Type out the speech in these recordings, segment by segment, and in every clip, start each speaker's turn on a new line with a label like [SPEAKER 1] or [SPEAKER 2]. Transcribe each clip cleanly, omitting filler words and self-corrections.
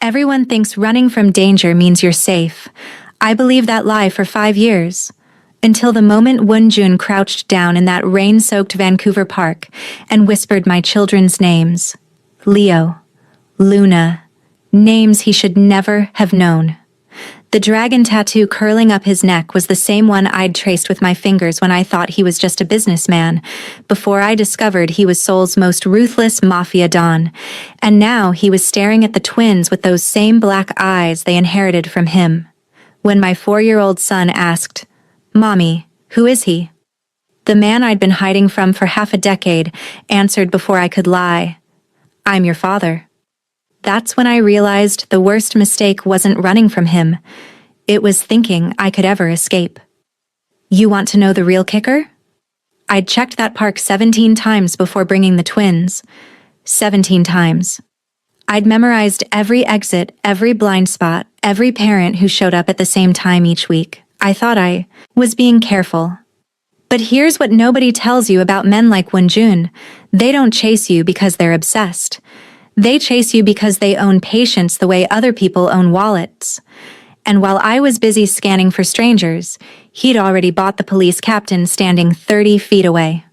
[SPEAKER 1] Everyone thinks running from danger means you're safe. I believed that lie for 5 years. Until the moment Woonjun crouched down in that rain-soaked Vancouver park and whispered my children's names. Leo, Luna, names he should never have known. The dragon tattoo curling up his neck was the same one I'd traced with my fingers when I thought he was just a businessman, before I discovered he was Seoul's most ruthless Mafia don. And now he was staring at the twins with those same black eyes they inherited from him. When my 4-year-old son asked, "Mommy, who is he?" The man I'd been hiding from for half a decade answered before I could lie, "I'm your father." That's when I realized the worst mistake wasn't running from him. It was thinking I could ever escape. You want to know the real kicker? I'd checked that park 17 times before bringing the twins. 17 times. I'd memorized every exit, every blind spot, every parent who showed up at the same time each week. I thought I was being careful. But here's what nobody tells you about men like Woonjun. They don't chase you because they're obsessed. They chase you because they own patience the way other people own wallets. And while I was busy scanning for strangers, he'd already bought the police captain standing 30 feet away.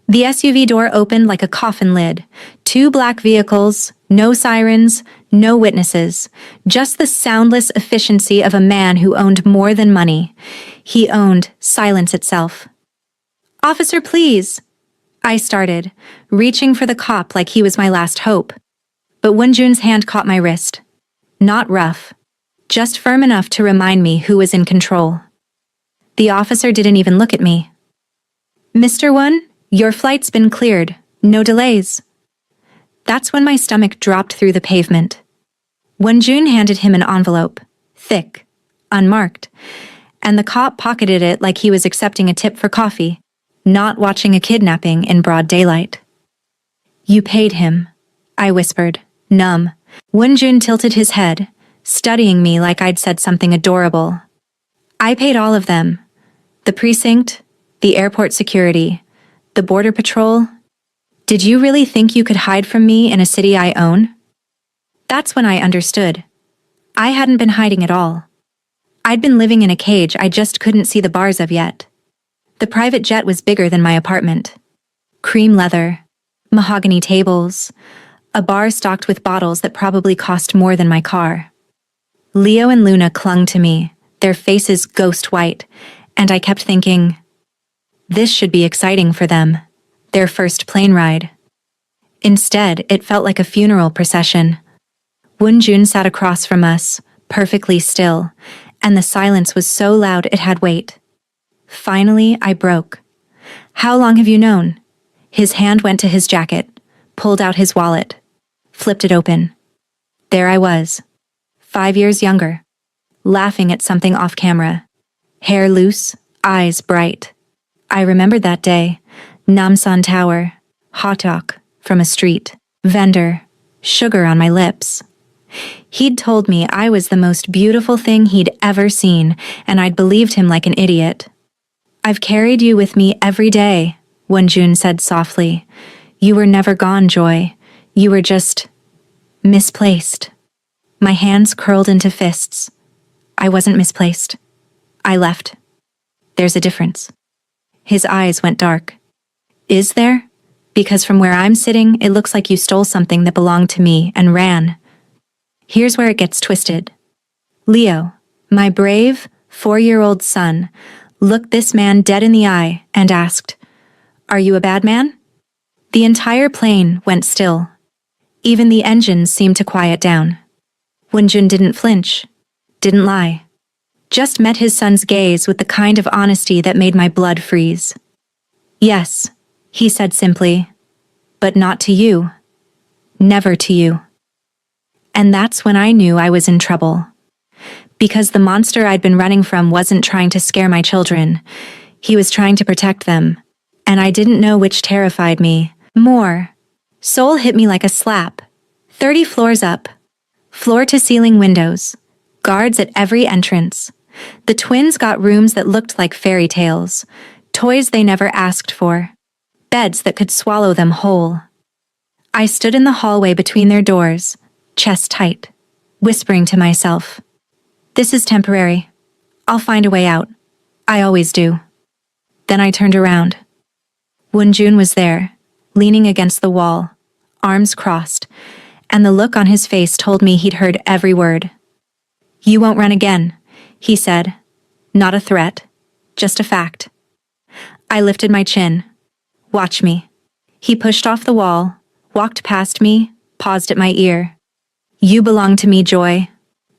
[SPEAKER 1] The SUV door opened like a coffin lid. 2 black vehicles, no sirens, no witnesses. Just the soundless efficiency of a man who owned more than money. He owned silence itself. "Officer, please," I started, reaching for the cop like he was my last hope. But Woonjun's hand caught my wrist. Not rough. Just firm enough to remind me who was in control. The officer didn't even look at me. "Mr. Woon, your flight's been cleared. No delays." That's when my stomach dropped through the pavement. Woonjun handed him an envelope. Thick. Unmarked. And the cop pocketed it like he was accepting a tip for coffee, not watching a kidnapping in broad daylight. "You paid him," I whispered, numb. Woonjun tilted his head, studying me like I'd said something adorable. "I paid all of them. The precinct, the airport security, the border patrol. Did you really think you could hide from me in a city I own?" That's when I understood. I hadn't been hiding at all. I'd been living in a cage I just couldn't see the bars of yet. The private jet was bigger than my apartment. Cream leather, mahogany tables, a bar stocked with bottles that probably cost more than my car. Leo and Luna clung to me, their faces ghost white, and I kept thinking, this should be exciting for them, their first plane ride. Instead, it felt like a funeral procession. Woonjun sat across from us, perfectly still, and the silence was so loud it had weight. Finally, I broke. "How long have you known?" His hand went to his jacket, pulled out his wallet, flipped it open. There I was, 5 years younger, laughing at something off camera. Hair loose, eyes bright. I remembered that day, Namsan Tower, hot dog from a street, vendor, sugar on my lips. He'd told me I was the most beautiful thing he'd ever seen, and I'd believed him like an idiot. "I've carried you with me every day," Woonjun said softly. "You were never gone, Joy. You were just misplaced." My hands curled into fists. I wasn't misplaced. I left. There's a difference. His eyes went dark. "Is there? Because from where I'm sitting, it looks like you stole something that belonged to me and ran." Here's where it gets twisted. Leo, my brave, 4-year-old son, looked this man dead in the eye and asked, "Are you a bad man?" The entire plane went still. Even the engines seemed to quiet down. Woonjun didn't flinch, didn't lie. Just met his son's gaze with the kind of honesty that made my blood freeze. "Yes," he said simply, "but not to you. Never to you." And that's when I knew I was in trouble. Because the monster I'd been running from wasn't trying to scare my children. He was trying to protect them. And I didn't know which terrified me more. Seoul hit me like a slap. 30 floors up. Floor-to-ceiling windows. Guards at every entrance. The twins got rooms that looked like fairy tales. Toys they never asked for. Beds that could swallow them whole. I stood in the hallway between their doors, chest tight. whispering to myself, "This is temporary. I'll find a way out. I always do." Then I turned around. Woonjun was there, leaning against the wall, arms crossed, and the look on his face told me he'd heard every word. "You won't run again," he said. Not a threat, just a fact. I lifted my chin. "Watch me." He pushed off the wall, walked past me, paused at my ear. "You belong to me, Joy.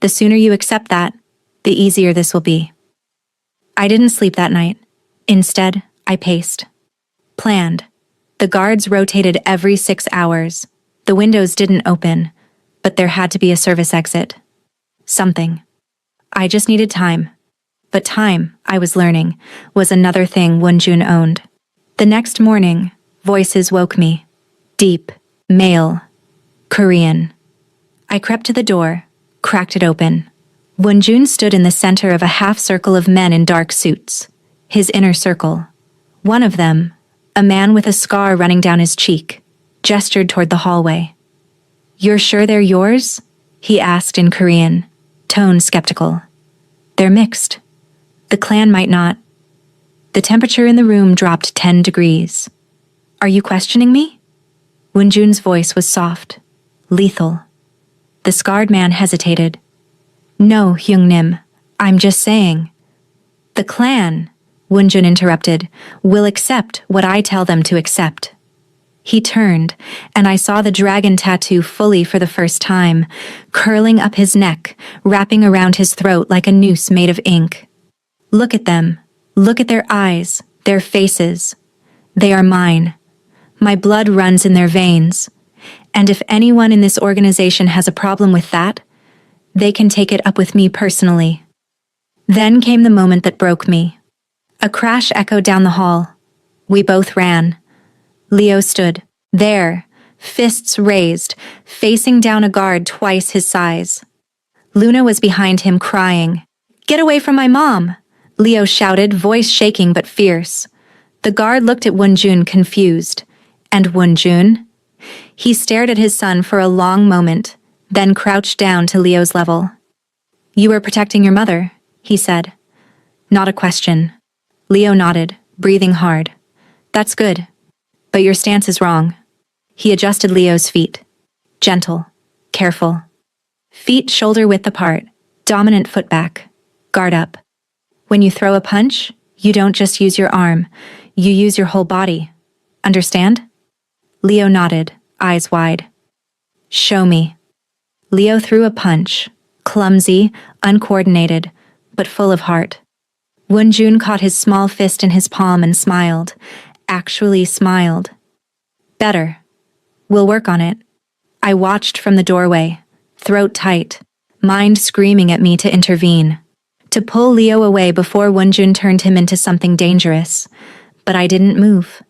[SPEAKER 1] The sooner you accept that, the easier this will be." I didn't sleep that night. Instead, I paced. Planned. The guards rotated every 6 hours. The windows didn't open, but there had to be a service exit. Something. I just needed time. But time, I was learning, was another thing Woonjun owned. The next morning, voices woke me. Deep, male, Korean. I crept to the door, cracked it open. Woonjun stood in the center of a half-circle of men in dark suits. His inner circle. One of them, a man with a scar running down his cheek, gestured toward the hallway. "You're sure they're yours?" he asked in Korean, tone skeptical. "They're mixed. The clan might not." The temperature in the room dropped 10 degrees. "Are you questioning me?" Woonjun's voice was soft, lethal. The scarred man hesitated. "No, Hyungnim, I'm just saying." "The clan," Woonjun interrupted, "will accept what I tell them to accept." He turned, and I saw the dragon tattoo fully for the first time, curling up his neck, wrapping around his throat like a noose made of ink. "Look at them. Look at their eyes, their faces. They are mine. My blood runs in their veins. And if anyone in this organization has a problem with that, they can take it up with me personally." Then came the moment that broke me. A crash echoed down the hall. We both ran. Leo stood, there, fists raised, facing down a guard twice his size. Luna was behind him crying. "Get away from my mom!" Leo shouted, voice shaking but fierce. The guard looked at Woonjun confused. And Woonjun? He stared at his son for a long moment, then crouched down to Leo's level. "You were protecting your mother," he said. Not a question. Leo nodded, breathing hard. "That's good. But your stance is wrong." He adjusted Leo's feet. Gentle, careful. Feet shoulder-width apart, dominant foot back. Guard up. When you throw a punch, you don't just use your arm, you use your whole body. Understand? Leo nodded, eyes wide. "Show me." Leo threw a punch, clumsy, uncoordinated, but full of heart. Woonjun caught his small fist in his palm and smiled, actually smiled. "Better. We'll work on it." I watched from the doorway, throat tight, mind screaming at me to intervene, to pull Leo away before Woonjun turned him into something dangerous. But I didn't move.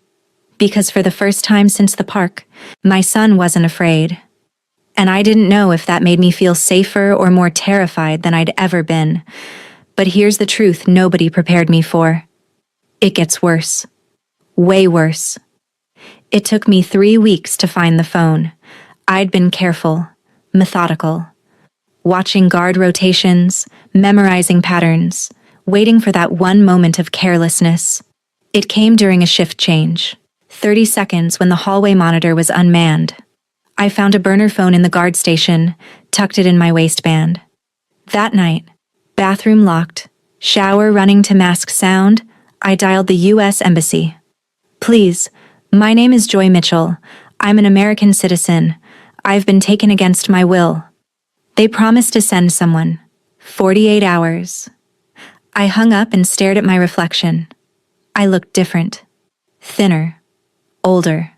[SPEAKER 1] Because for the first time since the park, my son wasn't afraid. And I didn't know if that made me feel safer or more terrified than I'd ever been. But here's the truth nobody prepared me for. It gets worse. Way worse. It took me 3 weeks to find the phone. I'd been careful, methodical, watching guard rotations, memorizing patterns, waiting for that one moment of carelessness. It came during a shift change. 30 seconds when the hallway monitor was unmanned. I found a burner phone in the guard station, tucked it in my waistband. That night, bathroom locked, shower running to mask sound, I dialed the U.S. Embassy. "Please, my name is Joy Mitchell. I'm an American citizen. I've been taken against my will." They promised to send someone. 48 hours. I hung up and stared at my reflection. I looked different. Thinner. Older.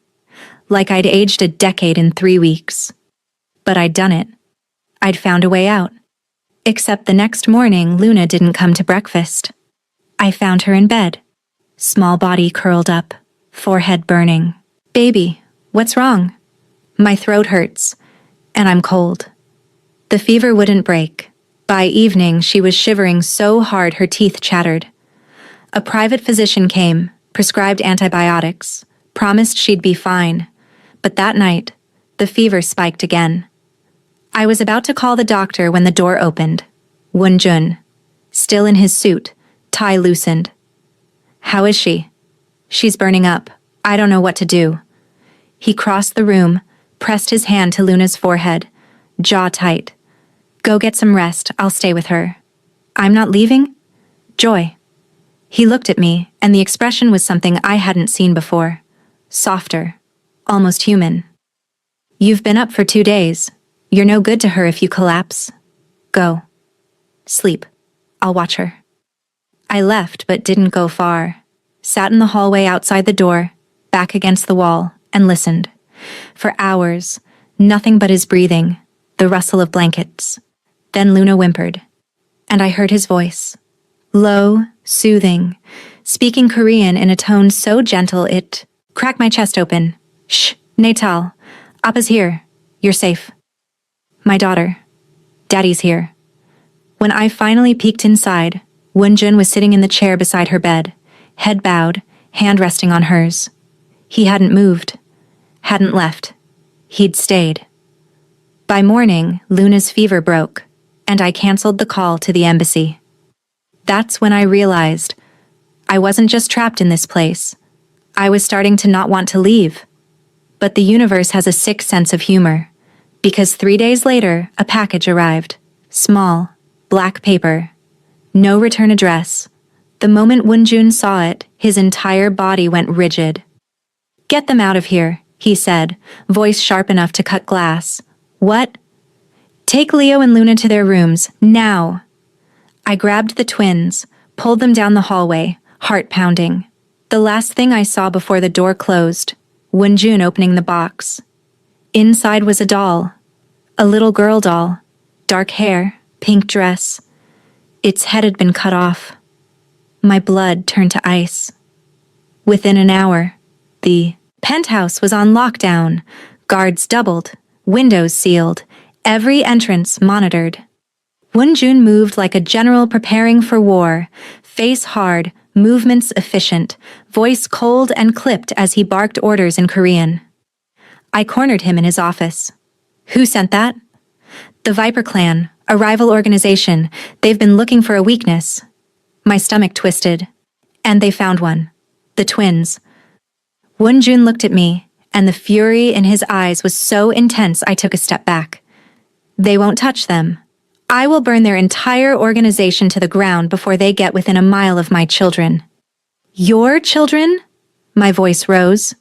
[SPEAKER 1] Like I'd aged a decade in 3 weeks. But I'd done it. I'd found a way out. Except the next morning, Luna didn't come to breakfast. I found her in bed. Small body curled up, forehead burning. "Baby, what's wrong?" "My throat hurts, and I'm cold." The fever wouldn't break. By evening, she was shivering so hard her teeth chattered. A private physician came, prescribed antibiotics, promised she'd be fine. But that night, the fever spiked again. I was about to call the doctor when the door opened. Won-jun, still in his suit, tie loosened. How is she? She's burning up. I don't know what to do. He crossed the room, pressed his hand to Luna's forehead, jaw tight. Go get some rest, I'll stay with her. I'm not leaving? Joy. He looked at me, and the expression was something I hadn't seen before. Softer. Almost human. You've been up for 2 days. You're no good to her if you collapse. Go. Sleep. I'll watch her. I left but didn't go far. Sat in the hallway outside the door, back against the wall, and listened. For hours, nothing but his breathing, the rustle of blankets. Then Luna whimpered, and I heard his voice. Low, soothing, speaking Korean in a tone so gentle it cracked my chest open. Shh, Natal. Appa's here. You're safe. My daughter. Daddy's here. When I finally peeked inside, Won-jun was sitting in the chair beside her bed, head bowed, hand resting on hers. He hadn't moved. Hadn't left. He'd stayed. By morning, Luna's fever broke, and I canceled the call to the embassy. That's when I realized I wasn't just trapped in this place. I was starting to not want to leave. But the universe has a sick sense of humor, because 3 days later, a package arrived. Small, black paper. No return address. The moment Won-jun saw it, his entire body went rigid. Get them out of here, he said, voice sharp enough to cut glass. What? Take Leo and Luna to their rooms, now. I grabbed the twins, pulled them down the hallway, heart pounding. The last thing I saw before the door closed, Won-jun opening the box. Inside was a doll. A little girl doll. Dark hair, pink dress. Its head had been cut off. My blood turned to ice. Within an hour, the penthouse was on lockdown. Guards doubled, windows sealed, every entrance monitored. Won-jun moved like a general preparing for war, face hard, movements efficient, voice cold and clipped as he barked orders in Korean. I cornered him in his office. Who sent that? The Viper Clan, a rival organization. They've been looking for a weakness. My stomach twisted. And they found one. The twins. Won-jun looked at me, and the fury in his eyes was so intense I took a step back. They won't touch them. I will burn their entire organization to the ground before they get within a mile of my children. Your children? My voice rose.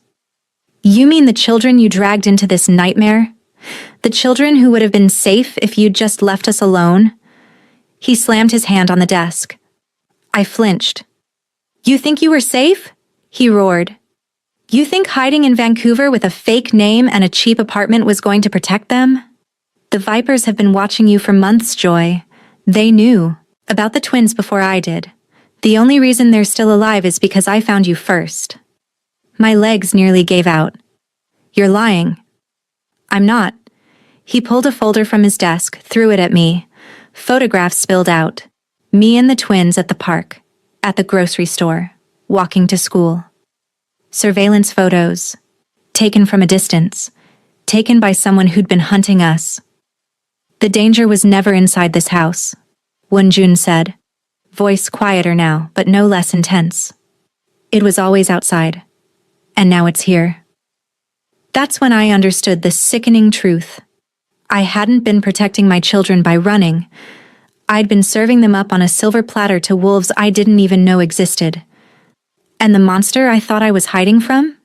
[SPEAKER 1] You mean the children you dragged into this nightmare? The children who would have been safe if you'd just left us alone? He slammed his hand on the desk. I flinched. You think you were safe? He roared. You think hiding in Vancouver with a fake name and a cheap apartment was going to protect them? The Vipers have been watching you for months, Joy. They knew about the twins before I did. The only reason they're still alive is because I found you first. My legs nearly gave out. You're lying. I'm not. He pulled a folder from his desk, threw it at me. Photographs spilled out. Me and the twins at the park, at the grocery store, walking to school. Surveillance photos, taken from a distance, taken by someone who'd been hunting us. The danger was never inside this house, Won-jun said, voice quieter now, but no less intense. It was always outside, and now it's here. That's when I understood the sickening truth. I hadn't been protecting my children by running. I'd been serving them up on a silver platter to wolves I didn't even know existed. And the monster I thought I was hiding from?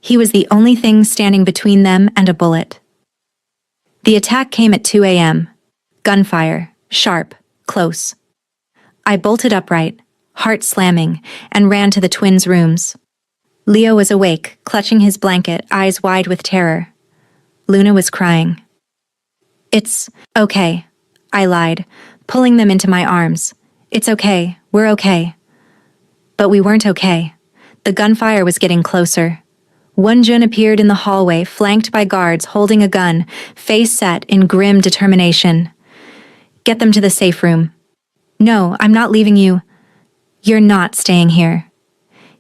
[SPEAKER 1] He was the only thing standing between them and a bullet. The attack came at 2 a.m. Gunfire, sharp, close. I bolted upright, heart slamming, and ran to the twins' rooms. Leo was awake, clutching his blanket, eyes wide with terror. Luna was crying. It's okay, I lied, pulling them into my arms. It's okay, we're okay. But we weren't okay. The gunfire was getting closer. Won-jun appeared in the hallway, flanked by guards holding a gun, face set in grim determination. Get them to the safe room. No, I'm not leaving you. You're not staying here.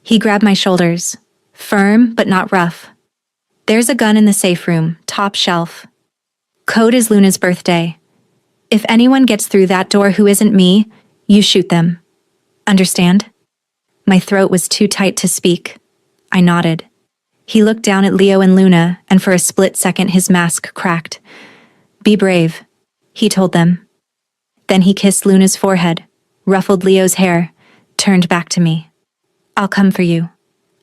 [SPEAKER 1] He grabbed my shoulders, firm but not rough. There's a gun in the safe room, top shelf. Code is Luna's birthday. If anyone gets through that door who isn't me, you shoot them. Understand? My throat was too tight to speak. I nodded. He looked down at Leo and Luna, and for a split second his mask cracked. Be brave, he told them. Then he kissed Luna's forehead, ruffled Leo's hair, turned back to me. I'll come for you.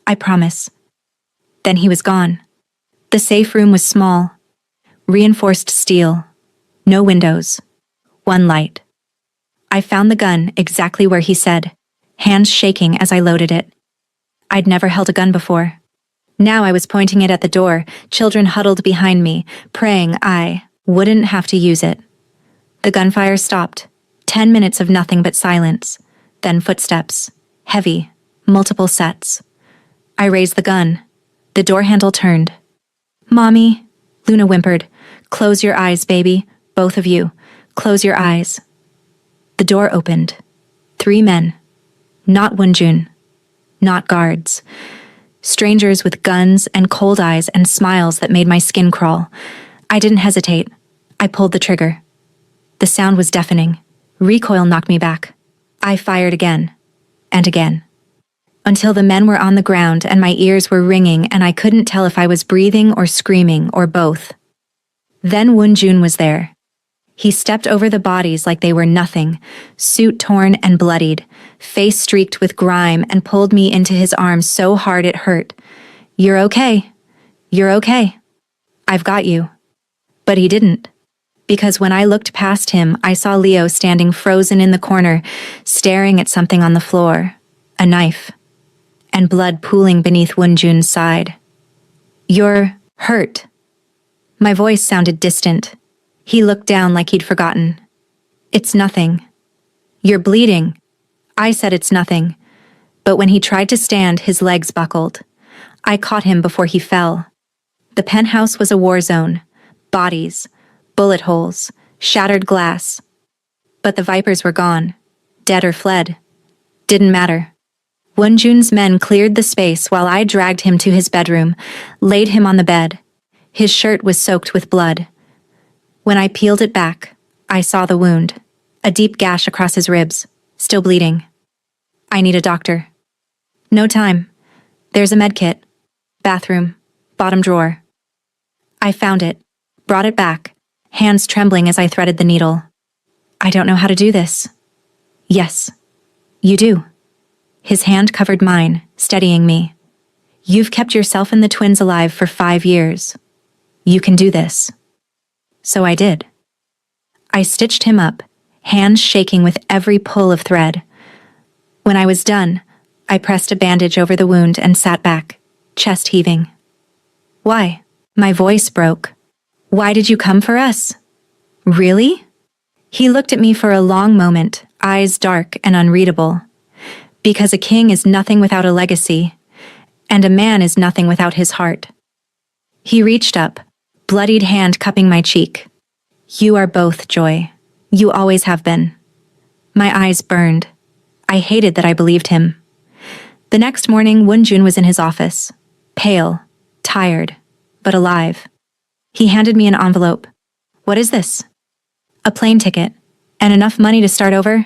[SPEAKER 1] I promise. Then he was gone. The safe room was small. Reinforced steel. No windows. One light. I found the gun exactly where he said, hands shaking as I loaded it. I'd never held a gun before. Now I was pointing it at the door, children huddled behind me, praying I wouldn't have to use it. The gunfire stopped. 10 minutes of nothing but silence. Then footsteps. Heavy. Multiple sets. I raised the gun. The door handle turned. Mommy, Luna whimpered. Close your eyes, baby. Both of you. Close your eyes. The door opened. 3 men. Not Wunjun. Not guards. Strangers with guns and cold eyes and smiles that made my skin crawl. I didn't hesitate. I pulled the trigger. The sound was deafening. Recoil knocked me back. I fired again. And again. Until the men were on the ground and my ears were ringing and I couldn't tell if I was breathing or screaming or both. Then Wunjun was there. He stepped over the bodies like they were nothing, suit torn and bloodied, face streaked with grime, and pulled me into his arms so hard it hurt. You're okay. You're okay. I've got you. But he didn't. Because when I looked past him, I saw Leo standing frozen in the corner, staring at something on the floor. A knife. And blood pooling beneath Wunjun's side. You're hurt. My voice sounded distant. He looked down like he'd forgotten. It's nothing. You're bleeding. I said it's nothing. But when he tried to stand, his legs buckled. I caught him before he fell. The penthouse was a war zone. Bodies. Bullet holes. Shattered glass. But the Vipers were gone. Dead or fled. Didn't matter. Wunjun's men cleared the space while I dragged him to his bedroom, laid him on the bed. His shirt was soaked with blood. When I peeled it back, I saw the wound. A deep gash across his ribs, still bleeding. I need a doctor. No time. There's a med kit. Bathroom. Bottom drawer. I found it, brought it back, hands trembling as I threaded the needle. I don't know how to do this. Yes, you do. His hand covered mine, steadying me. You've kept yourself and the twins alive for 5 years. You can do this. So I did. I stitched him up, hands shaking with every pull of thread. When I was done, I pressed a bandage over the wound and sat back, chest heaving. Why? My voice broke. Why did you come for us? Really? He looked at me for a long moment, eyes dark and unreadable. Because a king is nothing without a legacy, and a man is nothing without his heart. He reached up, bloodied hand cupping my cheek. You are both, Joy. You always have been. My eyes burned. I hated that I believed him. The next morning, Wunjun was in his office. Pale, tired, but alive. He handed me an envelope. What is this? A plane ticket. And enough money to start over?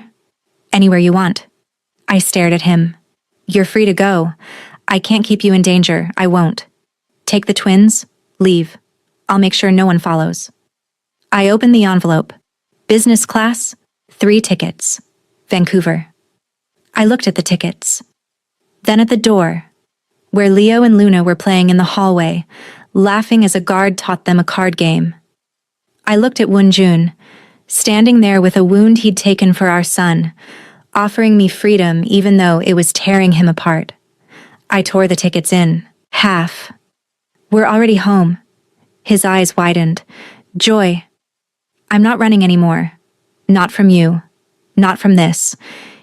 [SPEAKER 1] Anywhere you want. I stared at him. You're free to go. I can't keep you in danger. I won't. Take the twins. Leave. I'll make sure no one follows. I opened the envelope. Business class, 3 tickets. Vancouver. I looked at the tickets. Then at the door, where Leo and Luna were playing in the hallway, laughing as a guard taught them a card game. I looked at Wunjun, standing there with a wound he'd taken for our son, offering me freedom even though it was tearing him apart. I tore the tickets in, half. We're already home. His eyes widened. Joy. I'm not running anymore. Not from you. Not from this.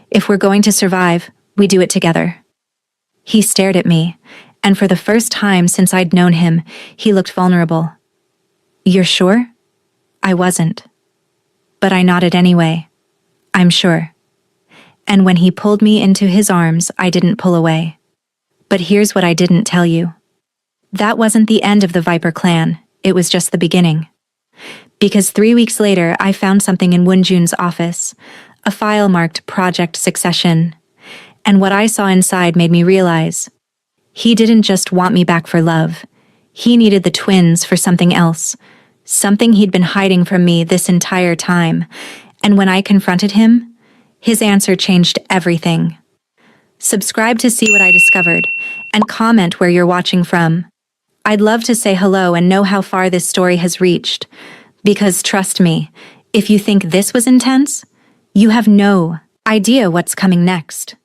[SPEAKER 1] If we're going to survive, we do it together. He stared at me, and for the first time since I'd known him, he looked vulnerable. You're sure? I wasn't. But I nodded anyway. I'm sure. And when he pulled me into his arms, I didn't pull away. But here's what I didn't tell you. That wasn't the end of the Viper clan. It was just the beginning. because 3 weeks later I found something in Woonjun's office, a file marked Project Succession. And what I saw inside made me realize he didn't just want me back for love. He needed the twins for something else, something he'd been hiding from me this entire time. And when I confronted him, his answer changed everything. Subscribe to see what I discovered, and comment where you're watching from. I'd love to say hello and know how far this story has reached. Because trust me, if you think this was intense, you have no idea what's coming next.